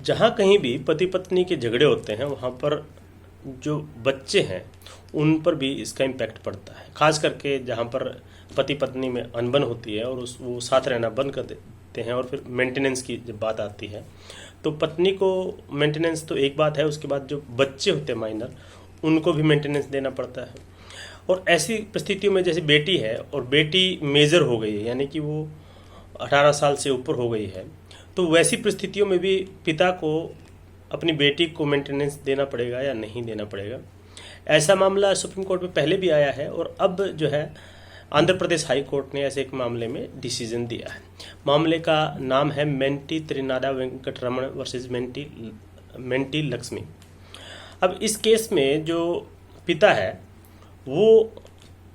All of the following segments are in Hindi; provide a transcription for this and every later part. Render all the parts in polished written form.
जहाँ कहीं भी पति पत्नी के झगड़े होते हैं वहाँ पर जो बच्चे हैं उन पर भी इसका इम्पैक्ट पड़ता है। खास करके जहाँ पर पति पत्नी में अनबन होती है और वो साथ रहना बंद कर देते हैं और फिर मेंटेनेंस की जब बात आती है तो पत्नी को मेंटेनेंस तो एक बात है, उसके बाद जो बच्चे होते हैं माइनर उनको भी मेंटेनेंस देना पड़ता है। और ऐसी परिस्थितियों में जैसे बेटी है और बेटी मेजर हो गई है यानी कि वो 18 साल से ऊपर हो गई है, तो वैसी परिस्थितियों में भी पिता को अपनी बेटी को मेंटेनेंस देना पड़ेगा या नहीं देना पड़ेगा। ऐसा मामला सुप्रीम कोर्ट में पहले भी आया है और अब जो है आंध्र प्रदेश हाई कोर्ट ने ऐसे एक मामले में डिसीजन दिया है। मामले का नाम है मेंटी त्रिनादा वेंकट रमण वर्सेस मेंटी लक्ष्मी। अब इस केस में जो पिता है वो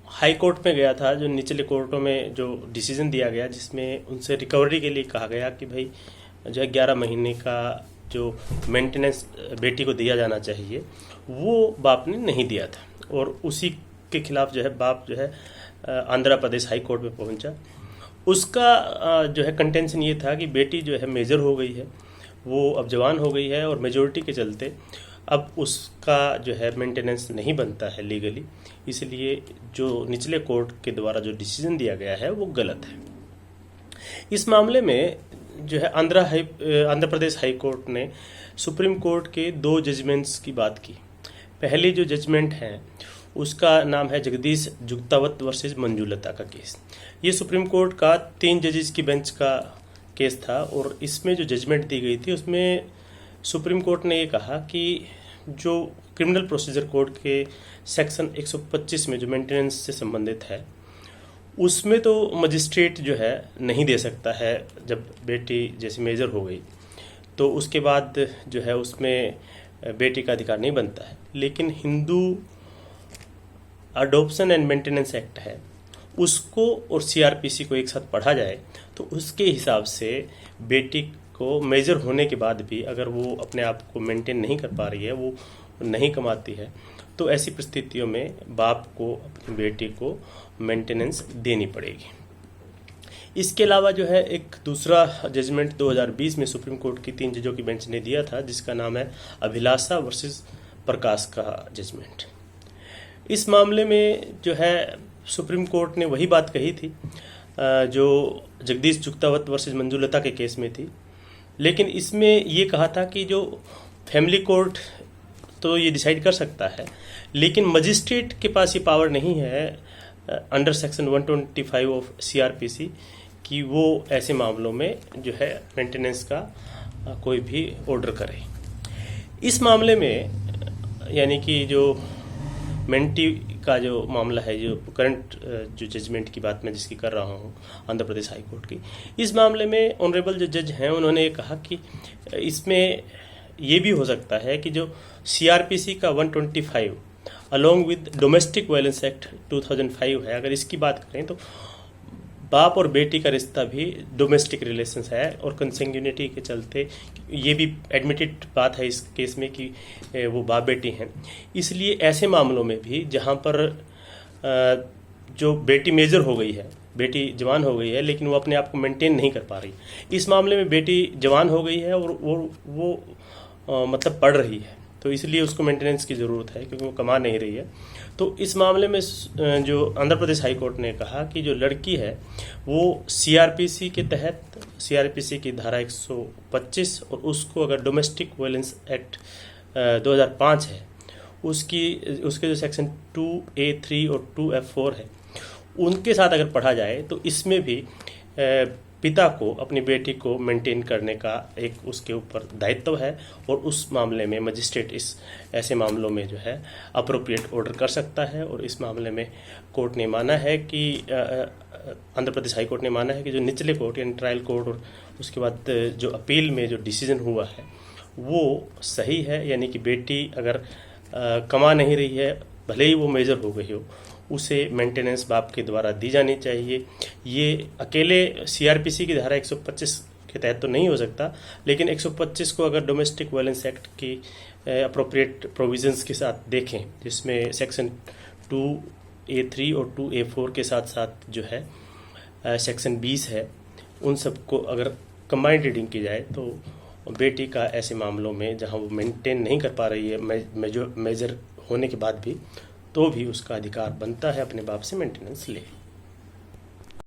हाई कोर्ट में गया था, जो निचले कोर्टों में जो डिसीजन दिया गया जिसमें उनसे रिकवरी के लिए कहा गया कि भाई जो है 11 महीने का जो मेंटेनेंस बेटी को दिया जाना चाहिए वो बाप ने नहीं दिया था और उसी के खिलाफ जो है बाप जो है आंध्र प्रदेश हाई कोर्ट में पहुंचा। उसका जो है कंटेंशन ये था कि बेटी जो है मेजर हो गई है, वो अब जवान हो गई है और मेजोरिटी के चलते अब उसका जो है मेंटेनेंस नहीं बनता है लीगली, इसलिए जो निचले कोर्ट के द्वारा जो डिसीजन दिया गया है वो गलत है। इस मामले में जो है आंध्र प्रदेश हाई कोर्ट ने सुप्रीम कोर्ट के 2 जजमेंट्स की बात की। पहली जो जजमेंट है उसका नाम है जगदीश जुगतावत वर्सेस मंजूलता का केस। ये सुप्रीम कोर्ट का 3 जजेस की बेंच का केस था और इसमें जो जजमेंट दी गई थी उसमें सुप्रीम कोर्ट ने ये कहा कि जो क्रिमिनल प्रोसीजर कोड के सेक्शन 125 में जो मेंटेनेंस से संबंधित है उसमें तो मजिस्ट्रेट जो है नहीं दे सकता है। जब बेटी जैसे मेजर हो गई तो उसके बाद जो है उसमें बेटी का अधिकार नहीं बनता है, लेकिन Hindu adoption and maintenance act है उसको और सीआरपीसी को एक साथ पढ़ा जाए तो उसके हिसाब से बेटी को मेजर होने के बाद भी अगर वो अपने आप को मेंटेन नहीं कर पा रही है, वो नहीं कमाती है, तो ऐसी परिस्थितियों में बाप को अपनी बेटी को मेंटेनेंस देनी पड़ेगी। इसके अलावा जो है एक दूसरा जजमेंट 2020 में सुप्रीम कोर्ट की 3 जजों की बेंच ने दिया था जिसका नाम है अभिलाषा वर्सेस प्रकाश का जजमेंट। इस मामले में जो है सुप्रीम कोर्ट ने वही बात कही थी जो जगदीश जुगतावत वर्सेस मंजूलता के केस में थी, लेकिन इसमें ये कहा था कि जो फैमिली कोर्ट तो ये डिसाइड कर सकता है, लेकिन मजिस्ट्रेट के पास ये पावर नहीं है अंडर सेक्शन 125 ऑफ सीआरपीसी कि वो ऐसे मामलों में जो है मेंटेनेंस का कोई भी ऑर्डर करे। इस मामले में यानी कि जो मेंटी का जो मामला है, जो करंट जो जजमेंट की बात मैं जिसकी कर रहा हूँ आंध्र प्रदेश हाई कोर्ट की, इस मामले में ऑनरेबल जो जज हैं उन्होंने कहा कि इसमें ये भी हो सकता है कि जो सीआरपीसी का 125 along with domestic violence act 2005 है, अगर इसकी बात करें तो बाप और बेटी का रिश्ता भी डोमेस्टिक रिलेशंस है और कंसेंग्यूनिटी के चलते ये भी एडमिटेड बात है इस केस में कि वो बाप बेटी हैं। इसलिए ऐसे मामलों में भी जहाँ पर जो बेटी मेजर हो गई है, बेटी जवान हो गई है लेकिन वो अपने आप को मेंटेन नहीं कर पा रही, इस मामले में बेटी जवान हो गई है और वो मतलब पढ़ रही है, तो इसलिए उसको मेंटेनेंस की ज़रूरत है क्योंकि वो कमा नहीं रही है। तो इस मामले में जो आंध्र प्रदेश हाई कोर्ट ने कहा कि जो लड़की है वो सीआरपीसी के तहत, सीआरपीसी की धारा 125 और उसको अगर डोमेस्टिक वायलेंस एक्ट 2005 है उसके जो सेक्शन 2A3 और 2F4 है उनके साथ अगर पढ़ा जाए तो इसमें भी पिता को अपनी बेटी को मेंटेन करने का एक उसके ऊपर दायित्व है और उस मामले में मजिस्ट्रेट इस ऐसे मामलों में जो है अप्रोप्रिएट ऑर्डर कर सकता है। और इस मामले में कोर्ट ने माना है कि आंध्र प्रदेश हाई कोर्ट ने माना है कि जो निचले कोर्ट यानी ट्रायल कोर्ट और उसके बाद जो अपील में जो डिसीजन हुआ है वो सही है, यानी कि बेटी अगर कमा नहीं रही है, भले ही वो मेजर हो गई हो, उसे मेंटेनेंस बाप के द्वारा दी जानी चाहिए। ये अकेले सीआरपीसी की धारा 125 के तहत तो नहीं हो सकता, लेकिन 125 को अगर डोमेस्टिक वायलेंस एक्ट की अप्रोप्रिएट प्रोविजंस के साथ देखें जिसमें सेक्शन 2A3 और 2A4 के साथ साथ जो है सेक्शन 20 है, उन सबको अगर कंबाइंड रीडिंग की जाए तो और बेटी का ऐसे मामलों में जहाँ वो मेंटेन नहीं कर पा रही है मेजर होने के बाद भी, तो भी उसका अधिकार बनता है अपने बाप से मेंटेनेंस ले।